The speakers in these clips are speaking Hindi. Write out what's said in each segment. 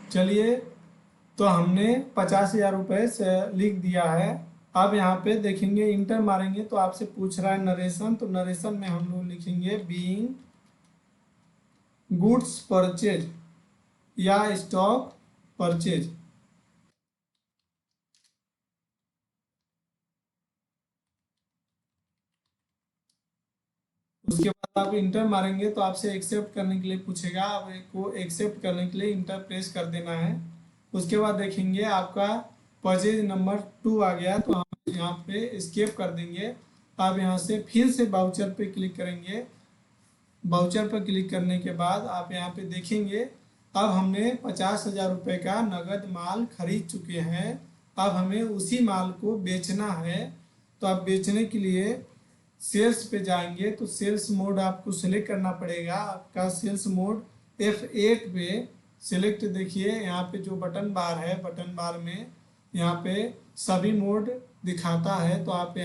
चलिए, तो हमने 50,000 रुपये से लिख दिया है। अब यहाँ पे देखेंगे इंटर मारेंगे तो आपसे पूछ रहा है नरेशन, तो नरेशन में हम लोग लिखेंगे बीइंग गुड्स परचेज या स्टॉक परचेज। उसके बाद आप इंटर मारेंगे तो आपसे एक्सेप्ट करने के लिए पूछेगा, आपको एक्सेप्ट करने के लिए इंटर प्रेस कर देना है। उसके बाद देखेंगे आपका परचेज नंबर 2 आ गया, तो हम यहाँ पे एस्केप कर देंगे। आप यहाँ से फिर से बाउचर पे क्लिक करेंगे। बाउचर पर क्लिक करने के बाद आप यहाँ पे देखेंगे अब हमने 50,000 रुपये का नगद माल खरीद चुके हैं। अब हमें उसी माल को बेचना है। तो आप बेचने के लिए सेल्स पे जाएंगे, तो सेल्स मोड आपको सेलेक्ट करना पड़ेगा। आपका सेल्स मोड F8 पे सेलेक्ट, देखिए यहाँ पे जो बटन बार है, बटन बार में यहाँ पे सभी मोड दिखाता है। तो आप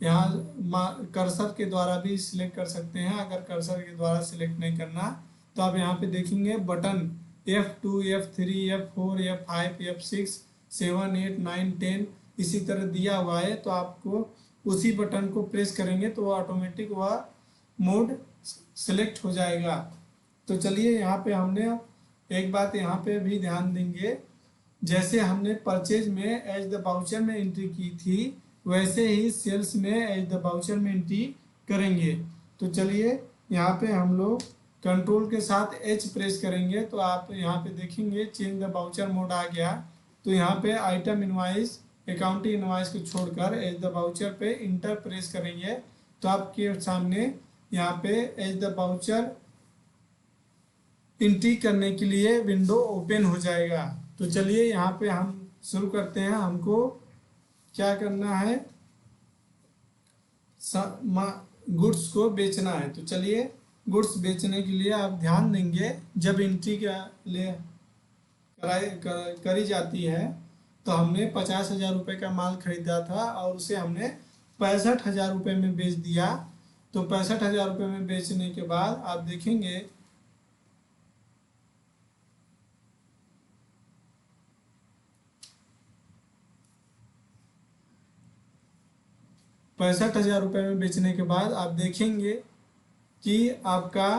यहाँ कर्सर के द्वारा भी सिलेक्ट कर सकते हैं। अगर कर्सर के द्वारा सिलेक्ट नहीं करना तो आप यहाँ पे देखेंगे button F2 F3 F4 F5 F6 7 8 9 10 इसी तरह दिया हुआ है। तो आपको उसी बटन को प्रेस करेंगे तो वह ऑटोमेटिक वह मोड सेलेक्ट हो जाएगा। तो चलिए, यहाँ पे हमने एक बात यहाँ पे भी ध्यान देंगे, जैसे हमने परचेज में एज द बाउचर में एंट्री की थी वैसे ही सेल्स में एज द बाउचर में एंट्री करेंगे। तो चलिए, यहाँ पे हम लोग कंट्रोल के साथ H प्रेस करेंगे तो आप यहाँ पे देखेंगे चेंज द बाउचर मोड आ गया। तो यहाँ पे आइटम इनवाइस अकाउंटिंग इनवाइस को छोड़कर एज द बाउचर पे इंटर प्रेस करेंगे तो आपके सामने यहाँ पे एज द बाउचर एंट्री करने के लिए विंडो ओपन हो जाएगा। तो चलिए, यहाँ पे हम शुरू करते हैं। हमको क्या करना है, गुड्स को बेचना है। तो चलिए, गुड्स बेचने के लिए आप ध्यान देंगे जब एंट्री के लिए करी जाती है तो हमने 50,000 रुपये का माल खरीदा था और उसे हमने 65,000 रुपये में बेच दिया। तो 65,000 रुपये में बेचने के बाद आप देखेंगे 65,000 रुपये में बेचने के बाद आप देखेंगे कि आपका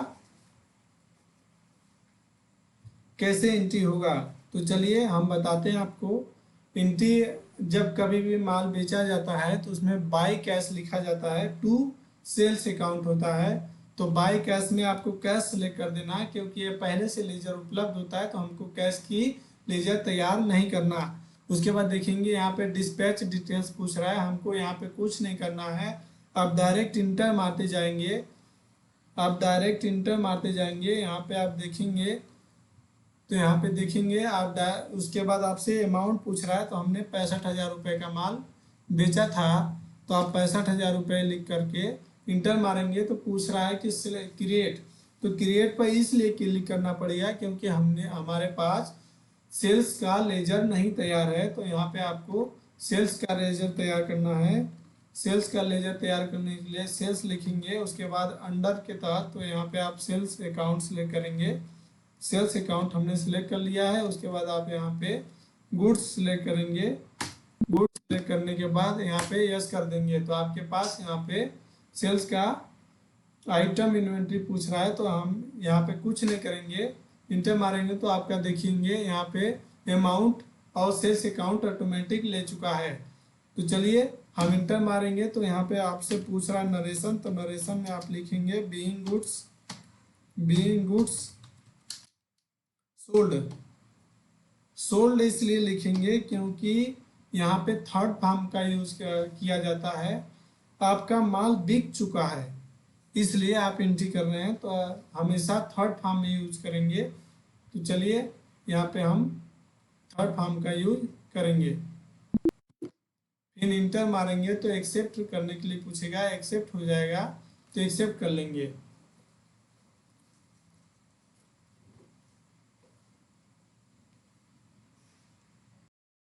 कैसे एंट्री होगा। तो चलिए हम बताते हैं आपको। एंट्री जब कभी भी माल बेचा जाता है तो उसमें बाय कैश लिखा जाता है, टू सेल्स अकाउंट होता है। तो बाय कैश में आपको कैश सेलेक्ट कर देना है, क्योंकि ये पहले से लेजर उपलब्ध होता है तो हमको कैश की लेजर तैयार नहीं करना। उसके बाद देखेंगे यहाँ पे डिस्पैच डिटेल्स पूछ रहा है, हमको यहाँ पे कुछ नहीं करना है। आप डायरेक्ट इंटर मारते जाएंगे, यहाँ पे आप देखेंगे। तो यहाँ पे देखेंगे आप उसके बाद आपसे अमाउंट पूछ रहा है, तो हमने 65,000 रुपये का माल बेचा था। तो आप 65,000 रुपये लिख करके इंटर मारेंगे तो पूछ रहा है कि क्रिएट। तो क्रिएट पर इसलिए क्लिक करना पड़ेगा क्योंकि हमारे पास सेल्स का लेजर नहीं तैयार है। तो यहाँ पे आपको सेल्स का लेजर तैयार करना है। सेल्स का लेजर तैयार करने के लिए सेल्स लिखेंगे, उसके बाद अंडर के तहत तो यहाँ पे आप सेल्स अकाउंट सेलेक्ट करेंगे। सेल्स अकाउंट हमने सिलेक्ट कर लिया है। उसके बाद आप यहाँ पे गुड्स सिलेक्ट करेंगे। गुड्स सिलेक्ट करने के बाद यहाँ पे यस कर देंगे तो आपके पास यहाँ पे सेल्स का आइटम इन्वेंट्री पूछ रहा है। तो हम यहाँ पे कुछ नहीं करेंगे, इंटर मारेंगे तो आपका देखेंगे यहाँ पे अमाउंट और सेल्स अकाउंट ऑटोमेटिक ले चुका है। तो चलिए हम इंटर मारेंगे तो यहाँ पे आपसे पूछ रहा है नरेशन। तो नरेशन में आप लिखेंगे बीइंग गुड्स सोल्ड इसलिए लिखेंगे क्योंकि यहाँ पे थर्ड फॉर्म का यूज किया जाता है। आपका माल बिक चुका है इसलिए आप एंट्री कर रहे हैं, तो हमेशा थर्ड फॉर्म में यूज करेंगे। तो चलिए यहाँ पे हम थर्ड फॉर्म का यूज करेंगे, फिर इंटर मारेंगे तो एक्सेप्ट करने के लिए पूछेगा, एक्सेप्ट हो जाएगा तो एक्सेप्ट कर लेंगे।